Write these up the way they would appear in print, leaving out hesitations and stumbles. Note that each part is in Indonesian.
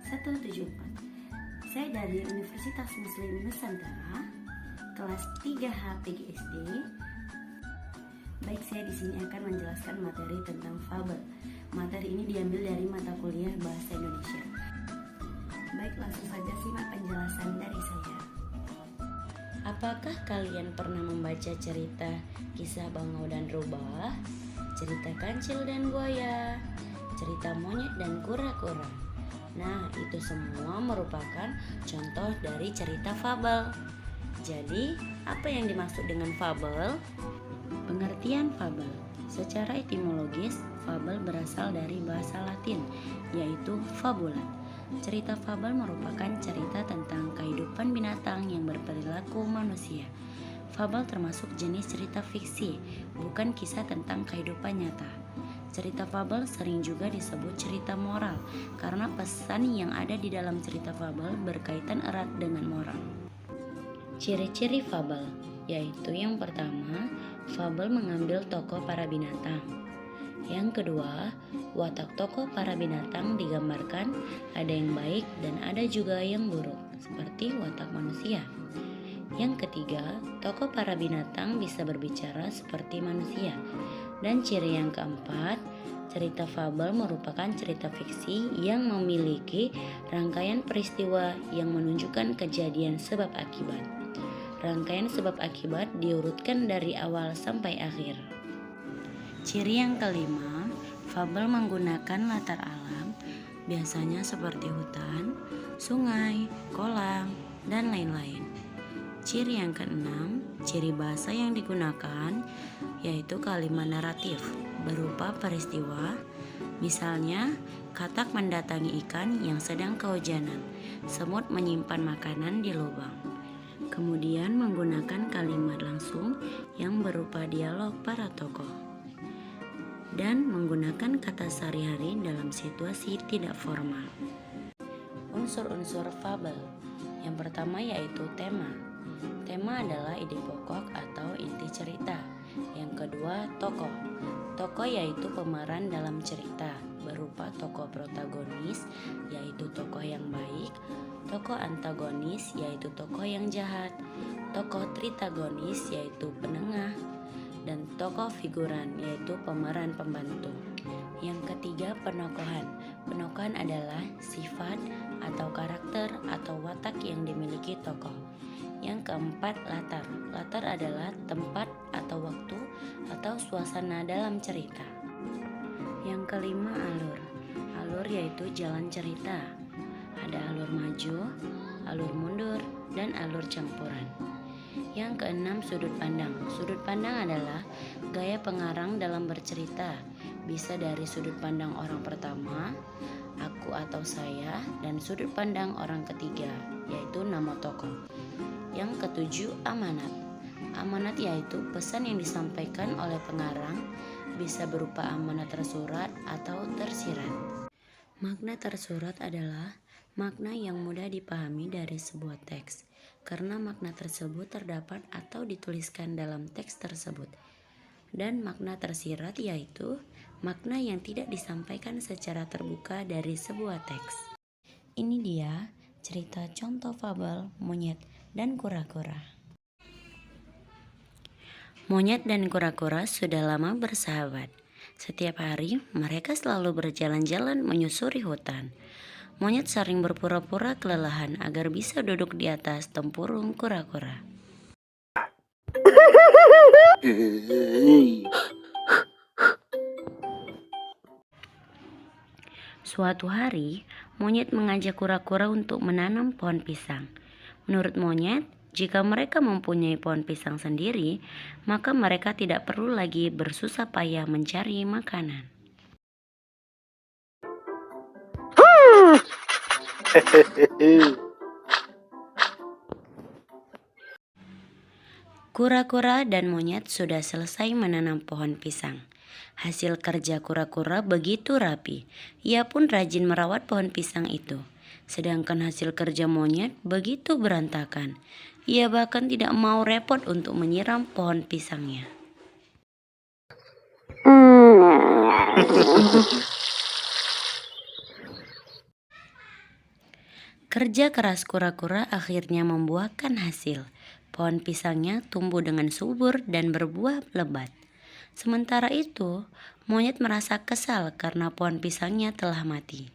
174. Saya dari Universitas Muslim Nusantara, kelas 3H PGSD. Baik, saya di sini akan menjelaskan materi tentang fabel. Materi ini diambil dari mata kuliah Bahasa Indonesia. Baik, langsung saja simak penjelasan dari saya. Apakah kalian pernah membaca cerita Kisah Bangau dan Rubah, cerita Kancil dan Buaya, cerita Monyet dan Kura-kura? Nah, itu semua merupakan contoh dari cerita fabel. Jadi, apa yang dimaksud dengan fabel? Pengertian fabel. Secara etimologis, fabel berasal dari bahasa Latin, yaitu fabula. Cerita fabel merupakan cerita tentang kehidupan binatang yang berperilaku manusia. Fabel termasuk jenis cerita fiksi, bukan kisah tentang kehidupan nyata. Cerita fabel sering juga disebut cerita moral, karena pesan yang ada di dalam cerita fabel berkaitan erat dengan moral. Ciri-ciri fabel, yaitu yang pertama, fabel mengambil tokoh para binatang. Yang kedua, watak tokoh para binatang digambarkan ada yang baik dan ada juga yang buruk, seperti watak manusia. Yang ketiga, tokoh para binatang bisa berbicara seperti manusia. Dan ciri yang keempat, cerita fabel merupakan cerita fiksi yang memiliki rangkaian peristiwa yang menunjukkan kejadian sebab akibat. Rangkaian sebab akibat diurutkan dari awal sampai akhir. Ciri yang kelima, fabel menggunakan latar alam, biasanya seperti hutan, sungai, kolam, dan lain-lain. Ciri yang keenam, ciri bahasa yang digunakan yaitu kalimat naratif berupa peristiwa. Misalnya, katak mendatangi ikan yang sedang kehujanan, semut menyimpan makanan di lubang. Kemudian menggunakan kalimat langsung yang berupa dialog para tokoh. Dan menggunakan kata sehari-hari dalam situasi tidak formal. Unsur-unsur fabel. Yang pertama yaitu tema. Tema adalah ide pokok atau inti cerita. Yang kedua, tokoh. Tokoh yaitu pemeran dalam cerita, berupa tokoh protagonis, yaitu tokoh yang baik, tokoh antagonis, yaitu tokoh yang jahat, tokoh tritagonis, yaitu penengah, dan tokoh figuran, yaitu pemeran pembantu. Yang ketiga, penokohan. Penokohan adalah sifat atau karakter atau watak yang dimiliki tokoh. Yang keempat, latar. Latar adalah tempat atau waktu atau suasana dalam cerita. Yang kelima, alur. Alur yaitu jalan cerita. Ada alur maju, alur mundur, dan alur campuran. Yang keenam, sudut pandang. Sudut pandang adalah gaya pengarang dalam bercerita. Bisa dari sudut pandang orang pertama, aku atau saya, dan sudut pandang orang ketiga, yaitu nama tokoh. Yang ketujuh, amanat. Amanat yaitu pesan yang disampaikan oleh pengarang, bisa berupa amanat tersurat atau tersirat. Makna tersurat adalah makna yang mudah dipahami dari sebuah teks, karena makna tersebut terdapat atau dituliskan dalam teks tersebut. Dan makna tersirat yaitu makna yang tidak disampaikan secara terbuka dari sebuah teks. Ini dia cerita contoh fabel Monyet dan Kura-kura. Monyet dan kura-kura sudah lama bersahabat. Setiap hari mereka selalu berjalan-jalan menyusuri hutan. Monyet sering berpura-pura kelelahan agar bisa duduk di atas tempurung kura-kura. Suatu hari, monyet mengajak kura-kura untuk menanam pohon pisang. Menurut monyet, jika mereka mempunyai pohon pisang sendiri, maka mereka tidak perlu lagi bersusah payah mencari makanan. Kura-kura dan monyet sudah selesai menanam pohon pisang. Hasil kerja kura-kura begitu rapi. Ia pun rajin merawat pohon pisang itu. Sedangkan hasil kerja monyet begitu berantakan. Ia bahkan tidak mau repot untuk menyiram pohon pisangnya. Kerja keras kura-kura akhirnya membuahkan hasil. Pohon pisangnya tumbuh dengan subur dan berbuah lebat. Sementara itu, monyet merasa kesal karena pohon pisangnya telah mati.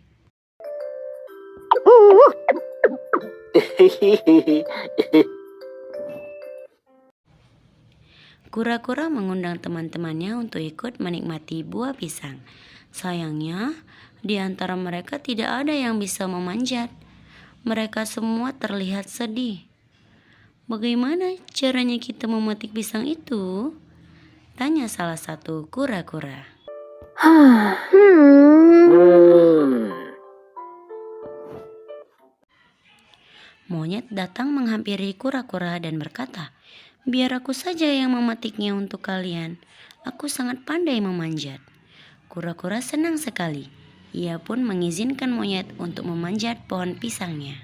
Kura-kura mengundang teman-temannya untuk ikut menikmati buah pisang. Sayangnya, di antara mereka tidak ada yang bisa memanjat. Mereka semua terlihat sedih. "Bagaimana caranya kita memetik pisang itu?" tanya salah satu kura-kura. Monyet datang menghampiri kura-kura dan berkata, "Biar aku saja yang memetiknya untuk kalian. Aku sangat pandai memanjat." Kura-kura senang sekali. Ia pun mengizinkan monyet untuk memanjat pohon pisangnya.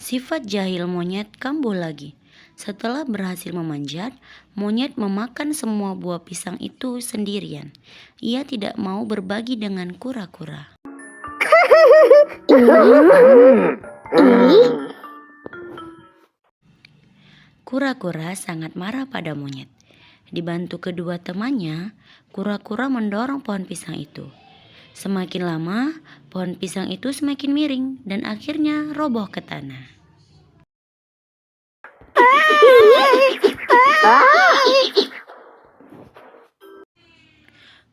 Sifat jahil monyet kambuh lagi. Setelah berhasil memanjat, monyet memakan semua buah pisang itu sendirian. Ia tidak mau berbagi dengan kura-kura. Kura-kura sangat marah pada monyet. Dibantu kedua temannya, kura-kura mendorong pohon pisang itu. Semakin lama, pohon pisang itu semakin miring dan akhirnya roboh ke tanah.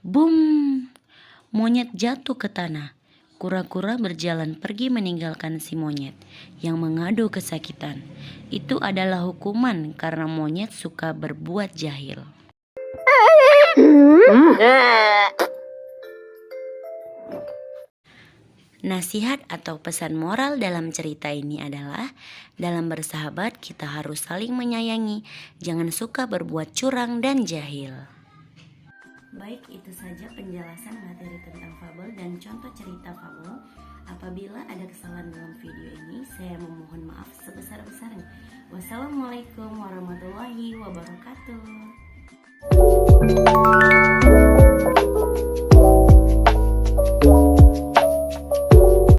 Boom! Monyet jatuh ke tanah. Kura-kura berjalan pergi meninggalkan si monyet yang mengadu kesakitan. Itu adalah hukuman karena monyet suka berbuat jahil. Nasihat atau pesan moral dalam cerita ini adalah, dalam bersahabat kita harus saling menyayangi, jangan suka berbuat curang dan jahil. Baik, itu saja penjelasan materi tentang fabel dan contoh cerita fabel. Apabila ada kesalahan dalam video ini, saya memohon maaf sebesar-besarnya. Wassalamualaikum warahmatullahi wabarakatuh.